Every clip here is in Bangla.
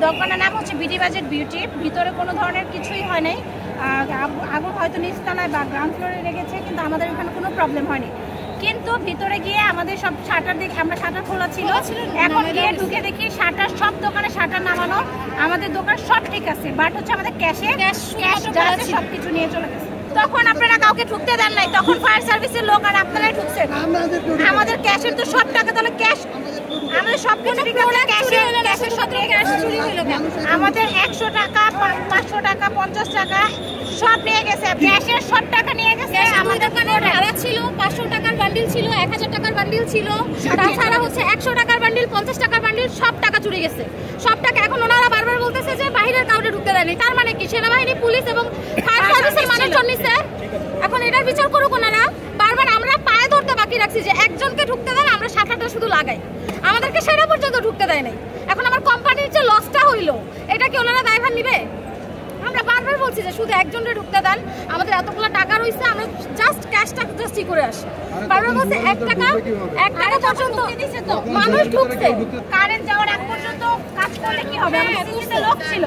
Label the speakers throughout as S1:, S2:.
S1: দোকানের নাম হচ্ছে বিডি বাজেট বিউটি। ভিতরে কোনো ধরনের কিছুই হয় নাই। আগুন হয়তো নিচতলায় বা গ্রাউন্ড ফ্লোরে লেগেছে, কিন্তু আমাদের এখানে কোনো প্রবলেম হয়নি। কিন্তু ভিতরে গিয়ে আমাদের সব শাটার দেখে, আমরা শাটার খোলা ছিল, এখন গিয়ে ঢুকে দেখি শাটার, সব দোকানে শাটার নামানো, আমাদের দোকান সব ঠিক আছে, বাট হচ্ছে আমাদের ক্যাশ সবকিছু নিয়ে চলে গেছে। তখন আপনারা কাউকে ঢুকতে দেন নাই, তখন ফায়ার সার্ভিসের লোক আর আপনারাই ঢুকছেন। আমাদের ক্যাশের তো সব টাকা, তাহলে ক্যাশ আমাদের সব কিছু ঠিক আছে, ক্যাশের সব ক্যাশ চুরি হলো। আমাদের 100 টাকা, 500 টাকা, 50 টাকা সব নিয়ে গেছে, ক্যাশের সব টাকা নিয়ে গেছে। আমাদের দোকানে ভাড়া ছিল 500 টাকার বান্ডিল ছিল, 1000 টাকার বান্ডিল ছিল, তাছাড়া হচ্ছে 100 টাকার বান্ডিল, 50 টাকার বান্ডিল, সব টাকা চুরি গেছে, সব টাকা। এখন ওনারা বারবার বলতেছে যে বাইরের কাউকে ঢুকতে দেয়নি। তার মানে কি সেনাবাহিনী, পুলিশ এবং ফায়ার সার্ভিসের মানুষজন নিছে। এখন এটার বিচার করুক ওনারা। বারবার আমরা পায়ে ধরতে বাকি রাখছি যে একজনকে ঢুকতে দেন, আমরা শাটারটা শুধু লাগাই, আমাদেরকে সেটা পর্যন্ত ঢুকতে দেয় নাই। এখন আমার কোম্পানির যে লসটা হইলো, এটা কি ওনারা দায়ভার নিবে? আমরা বারবার বলছি যে শুধু একজনকে ঢুকতে দেন, আমাদের এতগুলো টাকা রয়েছে, আমরা জাস্ট ক্যাশটা জাস্টই করে আসি। বারবার বলছে 1 টাকা পর্যন্ত মানুষ ঢুকছে। কারেন্ট যাওয়ার আগ পর্যন্ত কাজ করলে কি হবে? আমাদের লোক ছিল,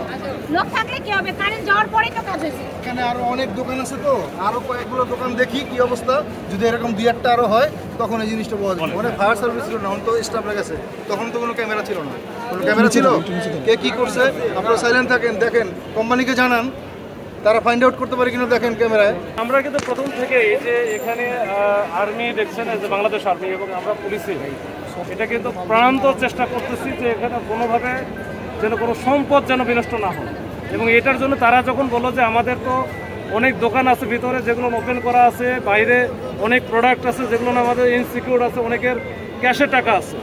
S1: লোক থাকলে কি হবে? কারেন্ট যাওয়ার পরেই তো কাজ হয়েছে।
S2: এখানে আরো অনেক দোকান আছে, তো আরো কয়েকগুলো দোকান দেখি কি অবস্থা। যদি এরকম 2-1টা আরো হয় তখন এই জিনিসটা বোঝা যাবে। মানে ফায়ার সার্ভিস ছিল না, তো স্টাফ গেছে, তখন তো কোনো ক্যামেরা ছিল না। কোনো ক্যামেরা ছিল, কে কি করছে আপনারা সাইলেন্ট থাকেন, দেখেন, কোম্পানিকে জানান, তারা ফাইন্ড আউট করতে পারে কিনা দেখেন ক্যামেরায়।
S3: আমরা কিন্তু প্রথম থেকে এই যে এখানে আর্মি দেখছেন, যে বাংলাদেশ আর্মি এবং আমরা পুলিশে, এটা কিন্তু প্রাণান্ত চেষ্টা করতেছি যে এখানে কোনোভাবে যেন কোনো সম্পদ যেন বিনষ্ট না হয়। এবং এটার জন্য তারা যখন বললো যে আমাদের তো অনেক দোকান আছে ভিতরে যেগুলো ওপেন করা আছে, বাইরে অনেক প্রোডাক্ট আছে যেগুলো আমাদের ইনসিকিউর আছে, অনেকের ক্যাশে টাকা আছে,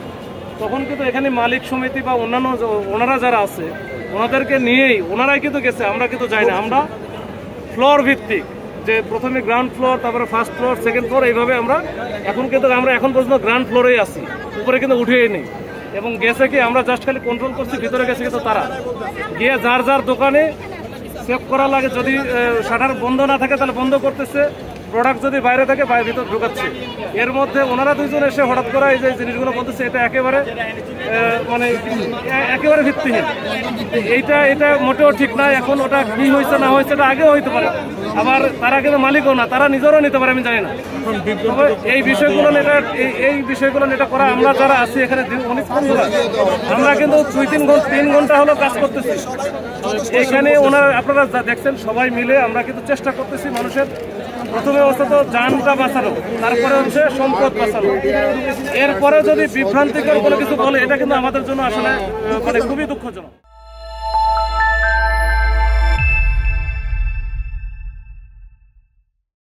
S3: তখন কিন্তু এখানে মালিক সমিতি বা অন্যান্য ওনারা যারা আছে ওনাদেরকে নিয়েই ওনারাই কিন্তু গেছে, আমরা কিন্তু যাই না। আমরা ফ্লোর ভিত্তিক, যে প্রথমে গ্রাউন্ড ফ্লোর, তারপরে ফার্স্ট ফ্লোর, সেকেন্ড ফ্লোর, এইভাবে আমরা এখন পর্যন্ত গ্রাউন্ড ফ্লোরেই আছি, উপরে কিন্তু উঠেই নেই। এবং গেছে কি আমরা জাস্ট খালি কন্ট্রোল করছি, ভিতরে গেছে কিন্তু তারা গিয়ে যার যার দোকানে সেভ করা লাগে, যদি শাটার বন্ধ না থাকে তাহলে বন্ধ করতেছে, প্রোডাক্ট যদি বাইরে থাকে ভিতর ঢুকাচ্ছে। এর মধ্যে ওনারা দুইজন এসে হঠাৎ করে এই যে জিনিসগুলো বলতেছে, এটা একেবারে মানে একেবারে ভিত্তিহীন। এটা মোটেও ঠিক না। এখন ওটা কি হয়েছে না হয়েছে এটা আগেও হইতে পারে, আবার তারা কিন্তু মালিকও না, তারা নিজেরও নিতে পারে, আমি জানি না। এই বিষয়গুলো এটা করা, আমরা যারা আছি এখানে অনেকক্ষণ ধরে, আমরা কিন্তু 2-3 ঘন্টা হলো কাজ করতেছি এখানে। আপনারা দেখছেন সবাই মিলে আমরা কিন্তু চেষ্টা করতেছি মানুষের প্রথমে অবস্থা তো জানটা বাঁচানো, তারপরে হচ্ছে সম্পদ বাঁচানো। এরপরে যদি বিভ্রান্তিকর কোনো কিছু বলে, এটা কিন্তু আমাদের জন্য আসলে মানে খুবই দুঃখজনক।